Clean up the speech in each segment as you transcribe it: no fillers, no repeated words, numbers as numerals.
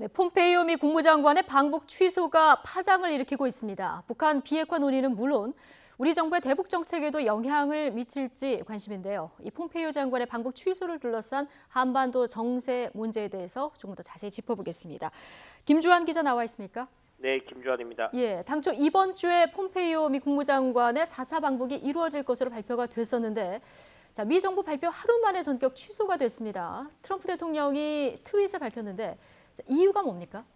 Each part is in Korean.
네, 폼페이오 미 국무장관의 방북 취소가 파장을 일으키고 있습니다. 북한 비핵화 논의는 물론 우리 정부의 대북 정책에도 영향을 미칠지 관심인데요. 이 폼페이오 장관의 방북 취소를 둘러싼 한반도 정세 문제에 대해서 조금 더 자세히 짚어보겠습니다. 김주환 기자 나와 있습니까? 네, 김주환입니다. 예, 당초 이번 주에 폼페이오 미 국무장관의 4차 방북이 이루어질 것으로 발표가 됐었는데 미 정부 발표 하루 만에 전격 취소가 됐습니다. 트럼프 대통령이 트윗에 밝혔는데 이유가 뭡니까?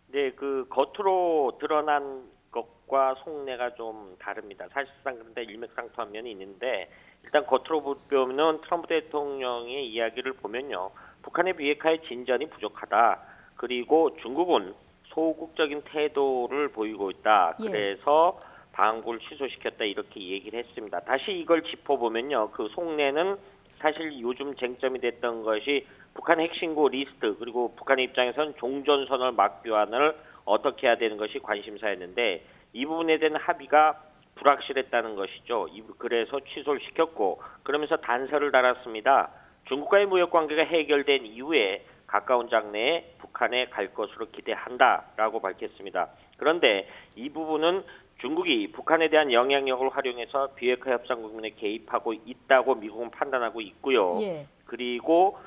네, 겉으로 드러난 것과 속내가 좀 다릅니다. 사실상 그런데 일맥상통한 면이 있는데 일단 겉으로 보면 트럼프 대통령의 이야기를 보면요. 북한의 비핵화의 진전이 부족하다. 그리고 중국은 소극적인 태도를 보이고 있다. 그래서 방북을 취소시켰다 이렇게 얘기를 했습니다. 다시 이걸 짚어보면요. 그 속내는 사실 요즘 쟁점이 됐던 것이 북한 핵신고 리스트 그리고 북한의 입장에서는 종전선언 막교환을 어떻게 해야 되는 것이 관심사였는데 이 부분에 대한 합의가 불확실했다는 것이죠. 그래서 취소를 시켰고 그러면서 단서를 달았습니다. 중국과의 무역관계가 해결된 이후에 가까운 장래에 북한에 갈 것으로 기대한다라고 밝혔습니다. 그런데 이 부분은 중국이 북한에 대한 영향력을 활용해서 비핵화 협상 국면에 개입하고 있다고 미국은 판단하고 있고요. 그리고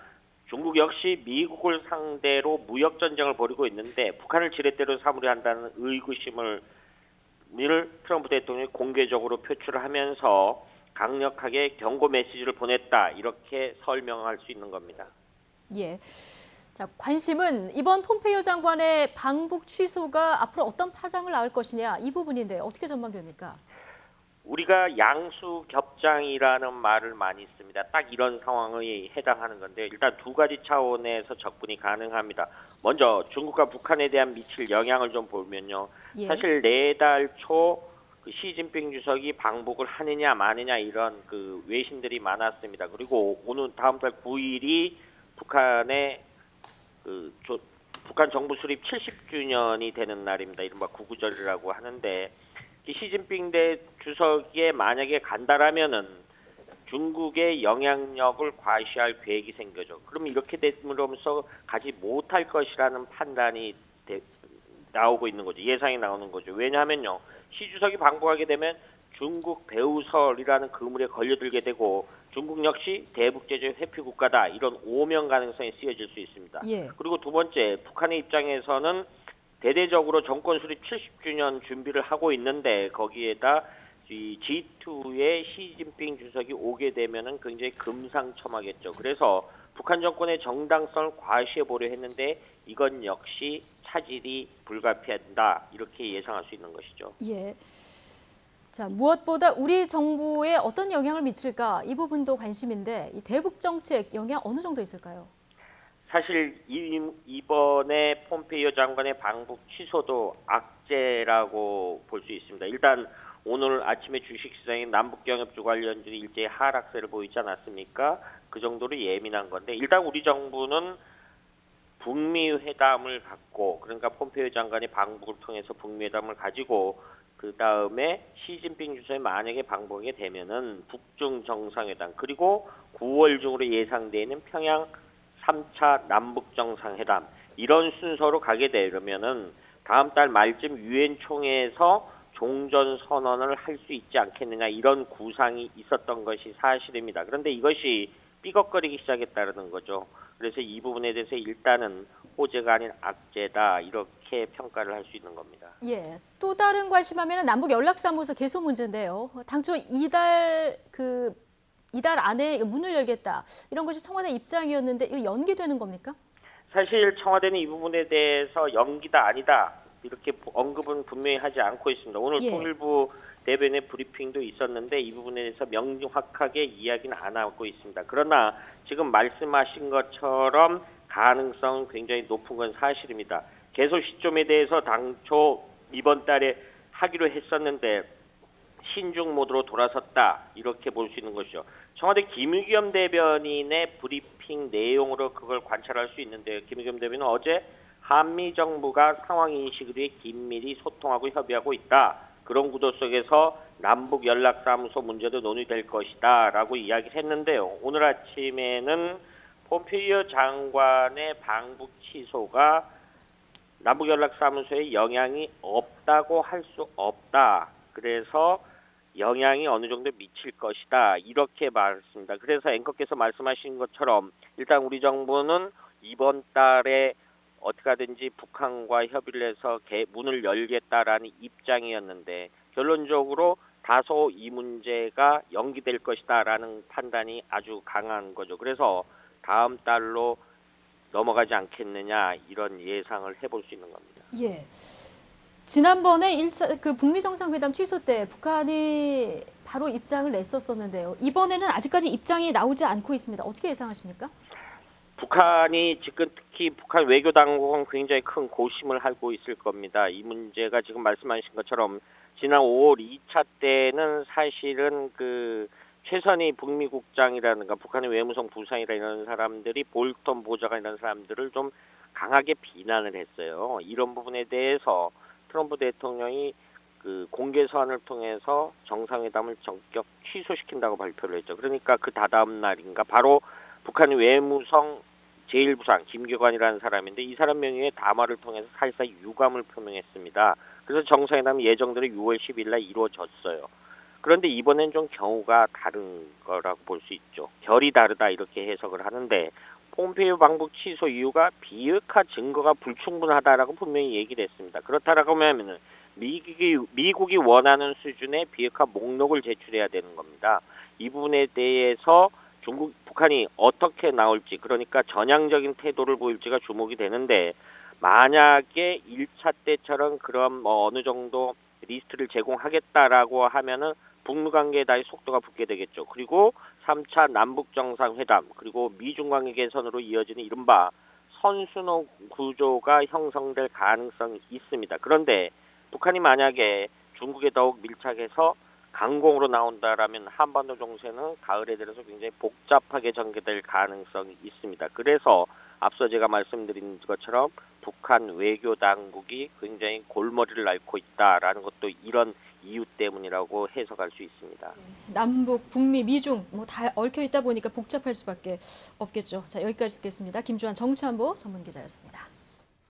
중국 역시 미국을 상대로 무역 전쟁을 벌이고 있는데 북한을 지렛대로 삼으려 한다는 의구심을 트럼프 대통령이 공개적으로 표출을 하면서 강력하게 경고 메시지를 보냈다 이렇게 설명할 수 있는 겁니다. 예. 자, 관심은 이번 폼페이오 장관의 방북 취소가 앞으로 어떤 파장을 낳을 것이냐 이 부분인데 어떻게 전망됩니까? 우리가 양수겹장이라는 말을 많이 씁니다. 딱 이런 상황에 해당하는 건데 일단 두 가지 차원에서 접근이 가능합니다. 먼저 중국과 북한에 대한 미칠 영향을 좀 보면요. 사실 내달 초 시진핑 주석이 방북을 하느냐 마느냐 이런 외신들이 많았습니다. 그리고 오늘 다음 달 9일이 북한의 북한 정부 수립 70주년이 되는 날입니다. 이른바 구구절이라고 하는데 시진핑 주석이 만약에 간다라면은 중국의 영향력을 과시할 계획이 생겨져. 그럼 이렇게 됨으로써 가지 못할 것이라는 판단이 나오고 있는 거죠. 예상이 나오는 거죠. 왜냐하면요. 시 주석이 방북하게 되면 중국 배후설이라는 그물에 걸려들게 되고 중국 역시 대북제재 회피 국가다 이런 오명 가능성이 쓰여질 수 있습니다. 그리고 두 번째 북한의 입장에서는 대대적으로 정권 수립 70주년 준비를 하고 있는데 거기에다 G2에 시진핑 주석이 오게 되면은 굉장히 금상첨화겠죠. 그래서 북한 정권의 정당성을 과시해 보려 했는데 이건 역시 차질이 불가피하다 이렇게 예상할 수 있는 것이죠. 예. 자, 무엇보다 우리 정부에 어떤 영향을 미칠까 이 부분도 관심인데 이 대북 정책 영향 어느 정도 있을까요? 사실 이번에 폼페이오 장관의 방북 취소도 악재라고 볼 수 있습니다. 일단 오늘 아침에 주식시장에 남북경협주 관련주들이 일제히 하락세를 보이지 않았습니까? 그 정도로 예민한 건데 일단 우리 정부는 북미 회담을 갖고 그러니까 폼페이오 장관의 방북을 통해서 북미 회담을 가지고 그 다음에 시진핑 주석이 만약에 방북하게 되면은 북중 정상회담 그리고 9월 중으로 예상되어 있는 평양 3차 남북정상회담 이런 순서로 가게 되려면은 다음 달 말쯤 유엔 총회에서 종전 선언을 할 수 있지 않겠느냐 이런 구상이 있었던 것이 사실입니다. 그런데 이것이 삐걱거리기 시작했다는 거죠. 그래서 이 부분에 대해서 일단은 호재가 아닌 악재다 이렇게 평가를 할 수 있는 겁니다. 예, 또 다른 관심하면 남북 연락사무소 개소 문제인데요. 당초 이달 안에 문을 열겠다 이런 것이 청와대 입장이었는데 이거 연기되는 겁니까? 사실 청와대는 이 부분에 대해서 연기다 아니다 이렇게 언급은 분명히 하지 않고 있습니다. 오늘 통일부 대변인의 브리핑도 있었는데 이 부분에 대해서 명확하게 이야기는 안 하고 있습니다. 그러나 지금 말씀하신 것처럼 가능성은 굉장히 높은 건 사실입니다. 개소 시점에 대해서 당초 이번 달에 하기로 했었는데 신중 모드로 돌아섰다 이렇게 볼 수 있는 것이죠. 청와대 김의겸 대변인의 브리핑 내용으로 그걸 관찰할 수 있는데요. 김의겸 대변인은 어제 한미 정부가 상황 인식을 위해 긴밀히 소통하고 협의하고 있다. 그런 구도 속에서 남북 연락사무소 문제도 논의될 것이다 라고 이야기를 했는데요. 오늘 아침에는 폼페이오 장관의 방북 취소가 남북연락사무소에 영향이 없다고 할 수 없다. 그래서 영향이 어느 정도 미칠 것이다. 이렇게 말했습니다. 그래서 앵커께서 말씀하신 것처럼 일단 우리 정부는 이번 달에 어떻게 하든지 북한과 협의를 해서 문을 열겠다라는 입장이었는데 결론적으로 다소 이 문제가 연기될 것이다라는 판단이 아주 강한 거죠. 그래서 다음 달로 넘어가지 않겠느냐 이런 예상을 해볼 수 있는 겁니다. 예. 지난번에 1차 그 북미 정상회담 취소 때 북한이 바로 입장을 냈었었는데요. 이번에는 아직까지 입장이 나오지 않고 있습니다. 어떻게 예상하십니까? 북한이 지금 특히 북한 외교 당국은 굉장히 큰 고심을 하고 있을 겁니다. 이 문제가 지금 말씀하신 것처럼 지난 5월 2차 때는 사실은 그 최선희 북미국장이라든가 북한의 외무성 부상이라 이런 사람들이 볼턴 보좌관 이런 사람들을 좀 강하게 비난을 했어요. 이런 부분에 대해서 트럼프 대통령이 그 공개 서한을 통해서 정상회담을 전격 취소시킨다고 발표를 했죠. 그러니까 그 다다음 날인가 바로 북한의 외무성 제1부상 김교관이라는 사람인데 이 사람 명의의 담화를 통해서 사실상 유감을 표명했습니다. 그래서 정상회담이 예정대로 6월 10일 날 이루어졌어요. 그런데 이번엔 좀 경우가 다른 거라고 볼 수 있죠. 결이 다르다 이렇게 해석을 하는데 폼페이오 방북 취소 이유가 비핵화 증거가 불충분하다라고 분명히 얘기를 했습니다. 그렇다라고 하면은 미국이 원하는 수준의 비핵화 목록을 제출해야 되는 겁니다. 이 부분에 대해서 북한이 어떻게 나올지 그러니까 전향적인 태도를 보일지가 주목이 되는데 만약에 1차 때처럼 그런 어느 정도 리스트를 제공하겠다라고 하면은 북미 관계에 다시 속도가 붙게 되겠죠. 그리고 3차 남북 정상회담 그리고 미중 관계 개선으로 이어지는 이른바 선순환 구조가 형성될 가능성이 있습니다. 그런데 북한이 만약에 중국에 더욱 밀착해서 강공으로 나온다라면 한반도 정세는 가을에 들어서 굉장히 복잡하게 전개될 가능성이 있습니다. 그래서 앞서 제가 말씀드린 것처럼 북한 외교 당국이 굉장히 골머리를 앓고 있다라는 것도 이런 이유 때문이라고 해석할 수 있습니다. 남북, 북미, 미중 뭐 다 얽혀 있다 보니까 복잡할 수밖에 없겠죠. 자, 여기까지 듣겠습니다. 김주환 정치안보 전문기자였습니다.